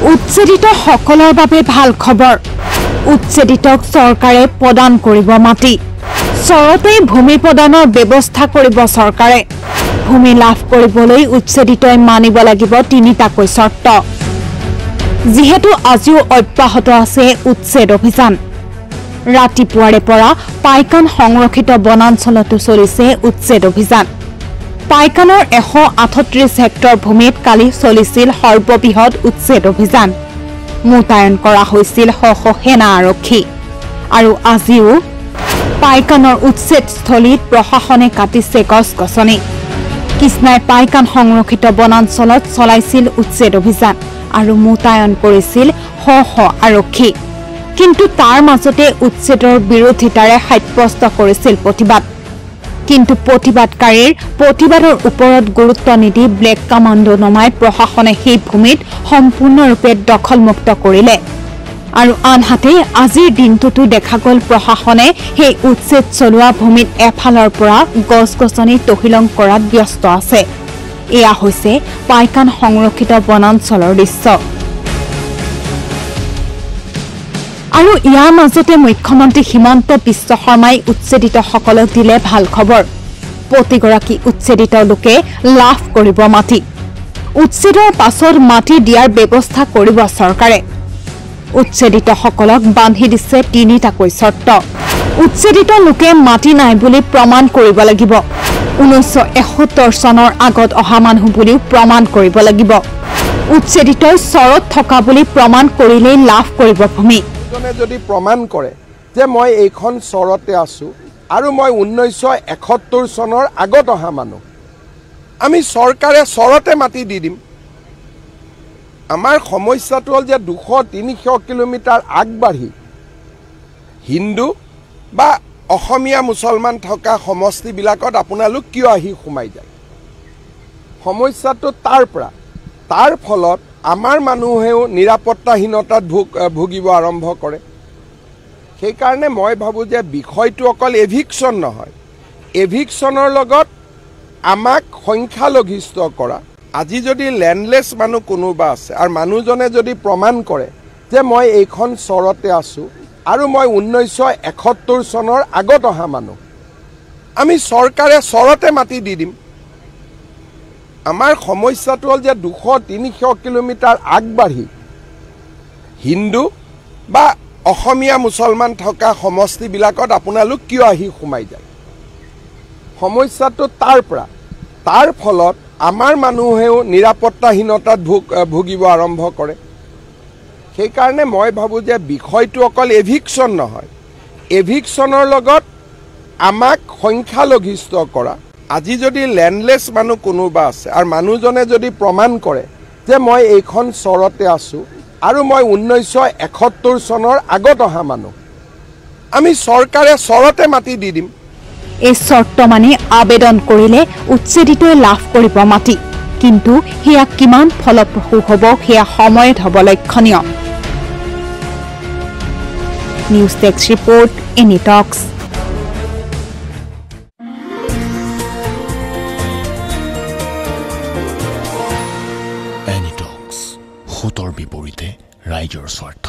উচ্ছেদিত সকলৰ বাবে ভাল খবৰ উচ্ছেদিতক চৰকাৰে প্ৰদান কৰিব মাটি চৰতে ভূমি প্ৰদানৰ ব্যৱস্থা কৰিব চৰকাৰে ভূমি লাভ কৰিবলৈ উচ্ছেদিতই মানিব লাগিব তিনিটাকৈ চৰ্ত যিহেতু আজিও অব্যাহত আছে উচ্ছেদ অভিযান ৰাতিপুৱাৰে পৰা পাইকান সংৰক্ষিত বনাঞ্চলতো চলিছে উচ্ছেদ অভিযান পাইকানৰ 138 হেক্টৰ ভূমিত কালি চলিছিল সৰ্ববৃহৎ উচ্ছেদ অভিযান মোতায়েন কৰা হৈছিল সেনা আৰক্ষী আৰু আজিও পাইকানৰ উচ্ছেদস্থলীত প্ৰশাসনে কাটিছে গছ-গছনি কৃষ্ণাই পাইকান সংৰক্ষিত বনাঞ্চলত চলাইছিল উচ্ছেদ অভিযান আৰু মোতায়েন কৰিছিল আৰক্ষী কিন্তু তাৰ মাজতে উচ্ছেদৰ বিৰোধিতাৰে সাব্যস্ত কৰিছিল প্ৰতিবাদ কিন্তু প্ৰতিবাদকাৰীৰ প্ৰতিবাদৰ ওপৰত গুৰুত্ব নিদি ব্লেক কমাণ্ডো নমাই প্ৰশাসনে সেই ভূমিত সম্পূৰ্ণৰূপে দখলমুক্ত কৰিলে আৰু আনহাতে আজিৰ দিনটোতো দেখা গ'ল প্ৰশাসনে সেই উচ্ছেদ চলোৱা ভূমিত এফালৰ পৰা গছ-গছনি তহিলং কৰাত ব্যস্ত আছে এয়া হৈছে পাইকান সংৰক্ষিত বনাঞ্চলৰ দৃশ্য আৰু ইয়াৰ মাজতে মুখ্যমন্ত্ৰী হিমন্ত বিশ্ব শৰ্মাই উচ্ছেদিতসকলক দিলে ভাল খবৰ প্ৰতিগৰাকী উচ্ছেদিত লোকে লাভ কৰিব মাটি উচ্ছেদৰ পাছত মাটি দিয়াৰ ব্যৱস্থা কৰিব চৰকাৰে উচ্ছেদিতসকলক বান্ধি দিছে তিনিটাকৈ চৰ্ত উচ্ছেদিত লোকে মাটি নাই বুলি প্ৰমাণ কৰিব লাগিব 1971 চনৰ আগত অহা মানুহ বুলি প্ৰমাণ কৰিব লাগিব উচ্ছেদিতই চৰত থকা বুলি প্ৰমাণ কৰিলেই লাভ কৰিব ভূমি যদি প্ৰমাণ কৰে যে মই এইখন চৰতে আছো আৰু মই 1971 চনৰ আগত অহা মানুহ আমি চৰকাৰে চৰতে মাটি দি দিম আমাৰ সমস্যাটো হ'ল যে 200-300 কিলোমিটাৰ আগবাঢ়ি হিন্দু বা অসমীয়া মুছলমান থকা সমষ্টিবিলাকত আপোনালোক কিয় আহি সোমাই যায় সমস্যাটো তাৰ ফলত আমাৰ মানুহেও নিৰাপত্তাহীনতাত ভুগিব আৰম্ভ কৰে সেই কাৰণে মই ভাবো যে বিষয়টো অকল এভিকশন নহয় এভিকশনৰ লগত আমাক সংখ্যালঘিষ্ঠ কৰা আজি যদি ল্যান্ডলেস মানুহ কোনোবা আছে আৰু মানুহজনে যদি প্ৰমাণ কৰে যে মই এইখন চৰতে আছো আৰু মই 1971 চনৰ আগত অহা মানুহ আমি চৰকাৰে চৰতে মাটি দি দিম আমাৰ সমস্যাটো হ'ল যে 200-300 কিলোমিটাৰ আগবাঢ়ি হিন্দু বা অসমীয়া মুছলমান থকা সমষ্টিবিলাকত আপোনালোক কিয় আহি সোমাই যায় সমস্যাটো তাৰ ফলত আমাৰ মানুহেও নিৰাপত্তাহীনতাত ভুগিব আৰম্ভ কৰে সেই কাৰণে মই ভাবো যে বিষয়টো অকল এভিকশন নহয় এভিকশনৰ লগত আমাক সংখ্যালঘিষ্ঠ কৰা আজি যদি ল্যান্ডলেস মানুহ কোনোবা আছে আৰু মানুহজনে যদি প্ৰমাণ কৰে যে মই এইখন চৰতে আছো আৰু মই 1971 চনৰ আগত অহা মানুহ আমি চৰকাৰে চৰতে মাটি দি দিম এই চৰ্ত মানে আবেদন কৰিলে উচ্ছেদিতই লাভ কৰিব মাটি কিন্তু হিয়া কিমান ফলপ্ৰসূ হ'ব হিয়া সময়ত হ'ব লক্ষণীয় নিউজ ডেস্ক ৰিপোৰ্ট এনি টক্স সতৰ বিপৰীতে ৰাইজৰ স্বাৰ্থ